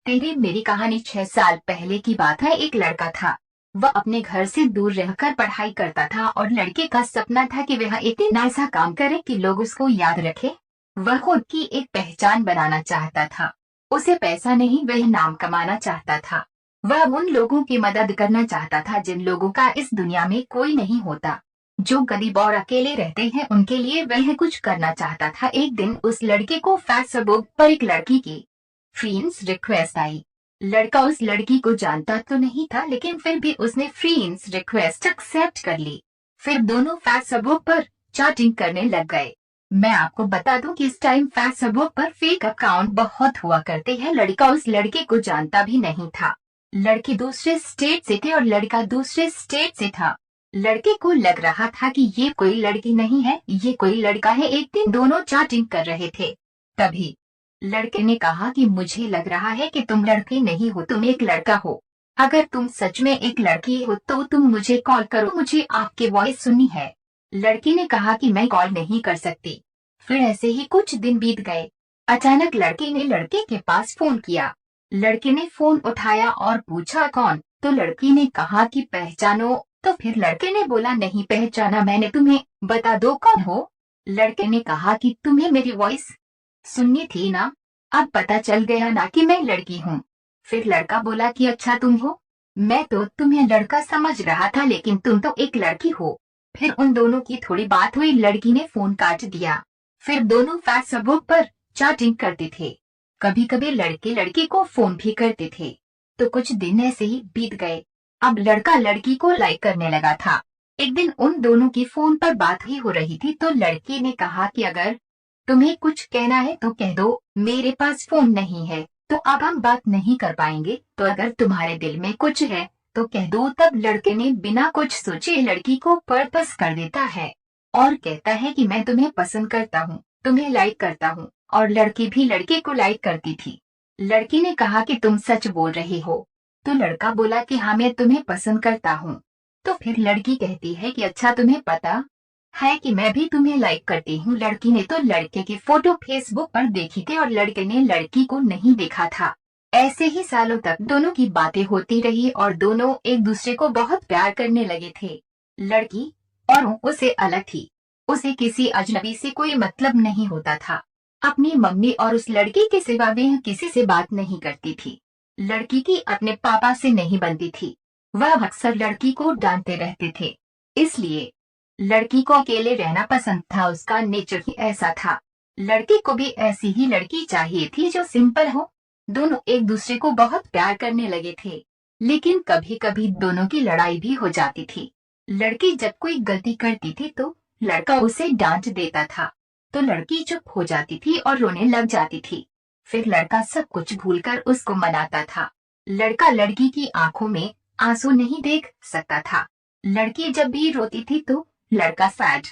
तेरी मेरी कहानी 6 साल पहले की बात है। एक लड़का था। वह अपने घर से दूर रहकर पढ़ाई करता था और लड़के का सपना था कि वह एक दिन ऐसा काम करे कि लोग उसको याद रखे। वह खुद की एक पहचान बनाना चाहता था। उसे पैसा नहीं, वह नाम कमाना चाहता था। वह उन लोगों की मदद करना चाहता था जिन लोगों का इस दुनिया में कोई नहीं होता, जो गरीब और अकेले रहते हैं। उनके लिए वह कुछ करना चाहता था। एक दिन उस लड़के को फेसबुक पर एक लड़की की फ्रेंड्स रिक्वेस्ट आई। लड़का उस लड़की को जानता तो नहीं था, लेकिन फिर भी उसने फ्रेंड्स रिक्वेस्ट एक्सेप्ट कर ली। फिर दोनों फेसबुक पर चैटिंग करने लग गए। मैं आपको बता दूं कि इस टाइम फेसबुक पर फेक अकाउंट बहुत हुआ करते हैं। लड़का उस लड़के को जानता भी नहीं था। लड़की दूसरे स्टेट से थे और लड़का दूसरे स्टेट से था। लड़के को लग रहा था कि ये कोई लड़की नहीं है, ये कोई लड़का है। एक दिन दोनों चैटिंग कर रहे थे, तभी लड़के ने कहा कि मुझे लग रहा है कि तुम लड़की नहीं हो, तुम एक लड़का हो। अगर तुम सच में एक लड़की हो तो तुम मुझे कॉल करो, मुझे आपकी वॉइस सुननी है। लड़की ने कहा कि मैं कॉल नहीं कर सकती। फिर ऐसे ही कुछ दिन बीत गए। अचानक लड़की ने लड़के के पास फोन किया। लड़के ने फोन उठाया और पूछा कौन, तो लड़की ने कहा कि पहचानो। तो फिर लड़के ने बोला नहीं पहचाना मैंने तुम्हें, बता दो कौन हो। लड़के ने कहा कि तुम्हें मेरी वॉइस सुननी थी ना, अब पता चल गया ना कि मैं लड़की हूँ। फिर लड़का बोला कि अच्छा तुम हो, मैं तो तुम्हें लड़का समझ रहा था लेकिन तुम तो एक लड़की हो। फिर उन दोनों की थोड़ी बात हुई, लड़की ने फोन काट दिया। फिर दोनों फेसबुक पर चैटिंग करते थे। कभी कभी लड़के लड़की को फोन भी करते थे। तो कुछ दिन ऐसे ही बीत गए। अब लड़का लड़की को लाइक करने लगा था। एक दिन उन दोनों की फोन पर बात ही हो रही थी, तो लड़की ने कहा कि अगर तुम्हें कुछ कहना है तो कह दो, मेरे पास फोन नहीं है तो अब हम बात नहीं कर पाएंगे, तो अगर तुम्हारे दिल में कुछ है तो कह दो। तब लड़के ने बिना कुछ सोचे लड़की को प्रपोज कर देता है और कहता है कि मैं तुम्हें पसंद करता हूँ, तुम्हें लाइक करता हूँ। और लड़की भी लड़के को लाइक करती थी। लड़की ने कहा कि तुम सच बोल रहे हो। तो लड़का बोला कि हाँ मैं तुम्हें पसंद करता हूँ। तो फिर लड़की कहती है कि अच्छा तुम्हें पता है कि मैं भी तुम्हें लाइक करती हूँ। लड़की ने तो लड़के की फोटो फेसबुक पर देखी थी और लड़के ने लड़की को नहीं देखा था। ऐसे ही सालों तक दोनों की बातें होती रही और दोनों एक दूसरे को बहुत प्यार करने लगे थे। लड़की और उसे अलग थी। उसे किसी अजनबी से कोई मतलब नहीं होता था। अपनी मम्मी और उस लड़की के सिवा वह किसी से बात नहीं करती थी। लड़की की अपने पापा से नहीं बनती थी। वह अक्सर लड़की को डांटते रहते थे। इसलिए लड़की को अकेले रहना पसंद था, उसका नेचर ही ऐसा था। लड़के को भी ऐसी ही लड़की चाहिए थी जो सिंपल हो। दोनों एक दूसरे को बहुत प्यार करने लगे थे, लेकिन कभी कभी दोनों की लड़ाई भी हो जाती थी। लड़की जब कोई गलती करती थी तो लड़का उसे डांट देता था, तो लड़की चुप हो जाती थी और रोने लग जाती थी। फिर लड़का सब कुछ भूलकर उसको मनाता था। लड़का लड़की की आंखों में आंसू नहीं देख सकता था। लड़की जब भी रोती थी तो लड़का सैड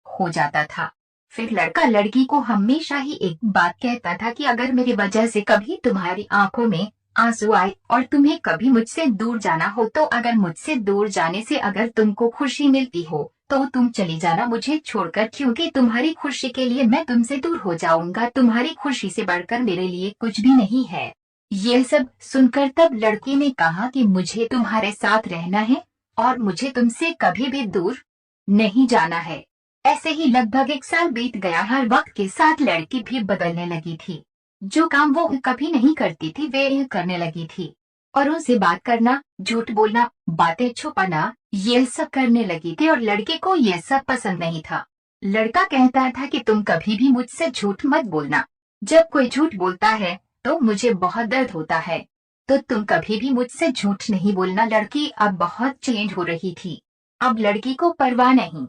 हो जाता था। फिर लड़का लड़की को हमेशा ही एक बात कहता था कि अगर मेरी वजह से कभी तुम्हारी आंखों में आंसू आए और तुम्हें कभी मुझसे दूर जाना हो, तो अगर मुझसे दूर जाने से अगर तुमको खुशी मिलती हो तो तुम चली जाना मुझे छोड़कर, क्योंकि तुम्हारी खुशी के लिए मैं तुमसे दूर हो जाऊंगा। तुम्हारी खुशी से बढ़कर मेरे लिए कुछ भी नहीं है। यह सब सुनकर तब लड़की ने कहा कि मुझे तुम्हारे साथ रहना है और मुझे तुमसे कभी भी दूर नहीं जाना है। ऐसे ही लगभग 1 साल बीत गया। हर वक्त के साथ लड़की भी बदलने लगी थी। जो काम वो कभी नहीं करती थी वे करने लगी थी, और उनसे बात करना, झूठ बोलना, बातें छुपाना, ये सब करने लगी थी और लड़के को ये सब पसंद नहीं था। लड़का कहता था कि तुम कभी भी मुझसे झूठ मत बोलना। जब कोई झूठ बोलता है तो मुझे बहुत दर्द होता है, तो तुम कभी भी मुझसे झूठ नहीं बोलना। लड़की अब बहुत चेंज हो रही थी। अब लड़की को परवाह नहीं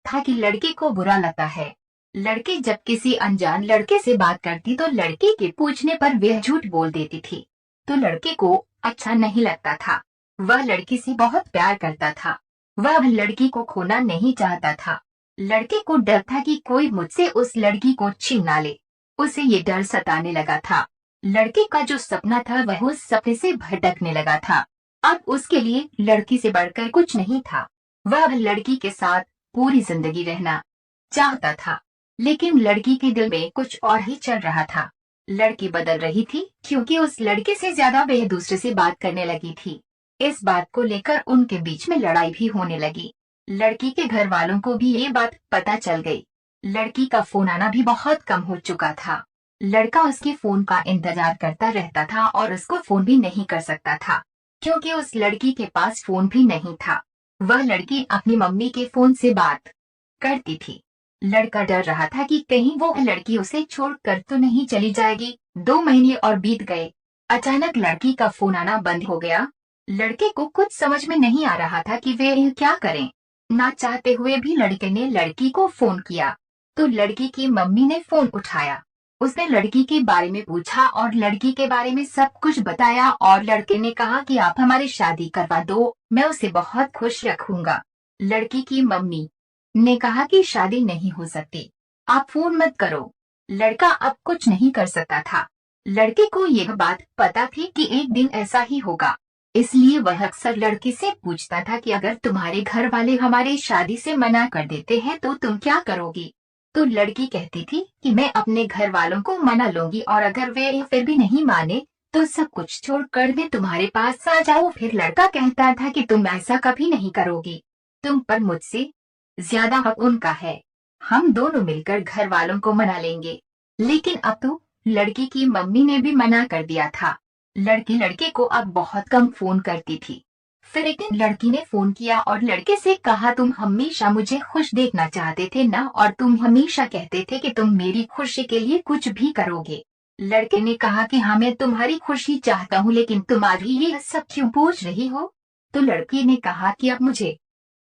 था कि लड़के को बुरा लगता है। लड़की जब किसी अनजान लड़के से बात करती तो लड़के के पूछने पर वह झूठ बोल देती थी, तो लड़के को अच्छा नहीं लगता था। वह लड़की से बहुत प्यार करता था। वह लड़की को खोना नहीं चाहता था। लड़के को डर था कि कोई मुझसे उस लड़की को छीन ना ले। उसे ये डर सताने लगा था। लड़के का जो सपना था वह उस सपने से भटकने लगा था। अब उसके लिए लड़की से बढ़कर कुछ नहीं था। वह लड़की के साथ पूरी जिंदगी रहना चाहता था, लेकिन लड़की के दिल में कुछ और ही चल रहा था। लड़की बदल रही थी क्योंकि उस लड़के से ज्यादा वह दूसरे से बात करने लगी थी। इस बात को लेकर उनके बीच में लड़ाई भी होने लगी। लड़की के घर वालों को भी ये बात पता चल गई। लड़की का फोन आना भी बहुत कम हो चुका था। लड़का उसके फोन का इंतजार करता रहता था और उसको फोन भी नहीं कर सकता था क्योंकि उस लड़की के पास फोन भी नहीं था। वह लड़की अपनी मम्मी के फोन से बात करती थी। लड़का डर रहा था कि कहीं वो लड़की उसे छोड़कर तो नहीं चली जाएगी। 2 महीने और बीत गए। अचानक लड़की का फोन आना बंद हो गया। लड़के को कुछ समझ में नहीं आ रहा था कि वे क्या करें। ना चाहते हुए भी लड़के ने लड़की को फोन किया तो लड़की की मम्मी ने फोन उठाया। उसने लड़की के बारे में पूछा और लड़की के बारे में सब कुछ बताया और लड़के ने कहा कि आप हमारी शादी करवा दो, मैं उसे बहुत खुश रखूंगा। लड़की की मम्मी ने कहा कि शादी नहीं हो सकती, आप फोन मत करो। लड़का अब कुछ नहीं कर सकता था। लड़के को यह बात पता थी कि एक दिन ऐसा ही होगा, इसलिए वह अक्सर लड़की से पूछता था कि अगर तुम्हारे घर वाले हमारी शादी से मना कर देते हैं तो तुम क्या करोगी। तो लड़की कहती थी कि मैं अपने घर वालों को मना लूंगी और अगर वे फिर भी नहीं माने तो सब कुछ छोड़कर मैं तुम्हारे पास आ जाऊं। फिर लड़का कहता था कि तुम ऐसा कभी नहीं करोगी, तुम पर मुझसे ज्यादा हक उनका है, हम दोनों मिलकर घर वालों को मना लेंगे। लेकिन अब तो लड़की की मम्मी ने भी मना कर दिया था। लड़की लड़के को अब बहुत कम फोन करती थी। फिर एक दिन लड़की ने फोन किया और लड़के से कहा, तुम हमेशा मुझे खुश देखना चाहते थे ना, और तुम हमेशा कहते थे कि तुम मेरी खुशी के लिए कुछ भी करोगे। लड़के ने कहा कि हाँ, मैं तुम्हारी खुशी चाहता हूँ, लेकिन तुम्हारी ये सब क्यों पूछ रही हो। तो लड़की ने कहा कि अब मुझे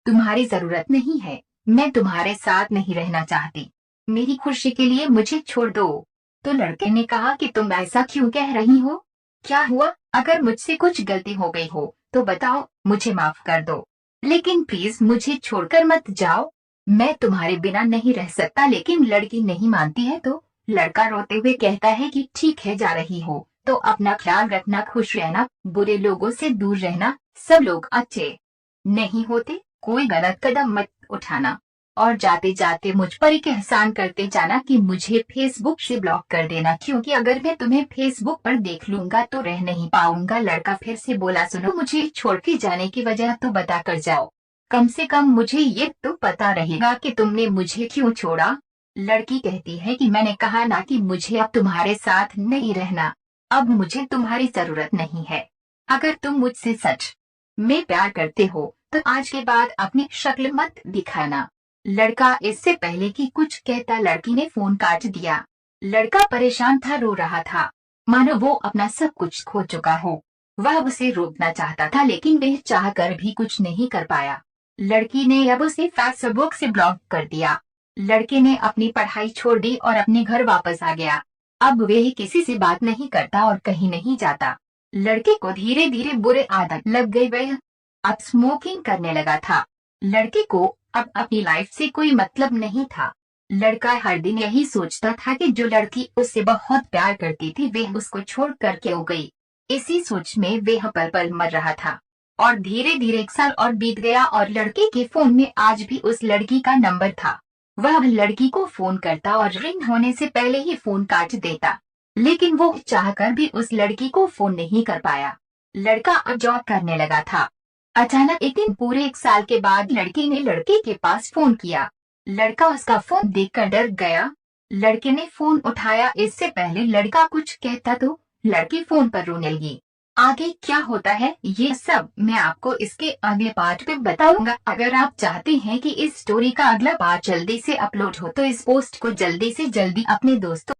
तुम्हारी जरूरत नहीं है, मैं तुम्हारे साथ नहीं रहना चाहती, मेरी खुशी के लिए मुझे छोड़ दो। तो लड़के ने कहा कि तुम ऐसा क्यों कह रही हो, क्या हुआ, अगर मुझसे कुछ गलती हो गई हो तो बताओ, मुझे माफ कर दो, लेकिन प्लीज मुझे छोड़कर मत जाओ, मैं तुम्हारे बिना नहीं रह सकता। लेकिन लड़की नहीं मानती है तो लड़का रोते हुए कहता है कि ठीक है, जा रही हो तो अपना ख्याल रखना, खुश रहना, बुरे लोगों से दूर रहना, सब लोग अच्छे नहीं होते, कोई गलत कदम मत उठाना, और जाते जाते मुझ पर एक एहसान करते जाना कि मुझे फेसबुक से ब्लॉक कर देना, क्योंकि अगर मैं तुम्हें फेसबुक पर देख लूंगा तो रह नहीं पाऊंगा। लड़का फिर से बोला, सुनो, मुझे छोड़ के जाने की वजह तो बता कर जाओ, कम से कम मुझे ये तो पता रहेगा कि तुमने मुझे क्यों छोड़ा। लड़की कहती है कि मैंने कहा ना कि मुझे अब तुम्हारे साथ नहीं रहना, अब मुझे तुम्हारी जरूरत नहीं है। अगर तुम मुझसे सच में प्यार करते हो तो आज के बाद अपनी शक्ल मत दिखाना। लड़का इससे पहले कि कुछ कहता लड़की ने फोन काट दिया। लड़का परेशान था, रो रहा था, मानो वो अपना सब कुछ खो चुका हो। वह उसे रोकना चाहता था लेकिन वह चाहकर भी कुछ नहीं कर पाया। लड़की ने अब उसे फेसबुक से ब्लॉक कर दिया। लड़के ने अपनी पढ़ाई छोड़ दी और अपने घर वापस आ गया। अब वह किसी से बात नहीं करता और कहीं नहीं जाता। लड़के को धीरे धीरे बुरे आदत लग गई, वह अब स्मोकिंग करने लगा था। लड़के को अब अपनी लाइफ से कोई मतलब नहीं था। लड़का हर दिन यही सोचता था कि जो लड़की उससे बहुत प्यार करती थी वह उसको छोड़ कर क्यों गई। इसी सोच में वह पल पल मर रहा था। और धीरे धीरे 1 साल और बीत गया और लड़के के फोन में आज भी उस लड़की का नंबर था। वह लड़की को फोन करता और रिंग होने से पहले ही फोन काट देता, लेकिन वो चाहकर भी उस लड़की को फोन नहीं कर पाया। लड़का अब जॉब करने लगा था। अचानक एक दिन पूरे 1 साल के बाद लड़की ने लड़के के पास फोन किया। लड़का उसका फोन देखकर डर गया। लड़के ने फोन उठाया। इससे पहले लड़का कुछ कहता तो लड़की फोन पर रोने लगी। आगे क्या होता है ये सब मैं आपको इसके अगले पार्ट में बताऊंगा। अगर आप चाहते हैं कि इस स्टोरी का अगला पार्ट जल्दी से अपलोड हो तो इस पोस्ट को जल्दी से जल्दी अपने दोस्तों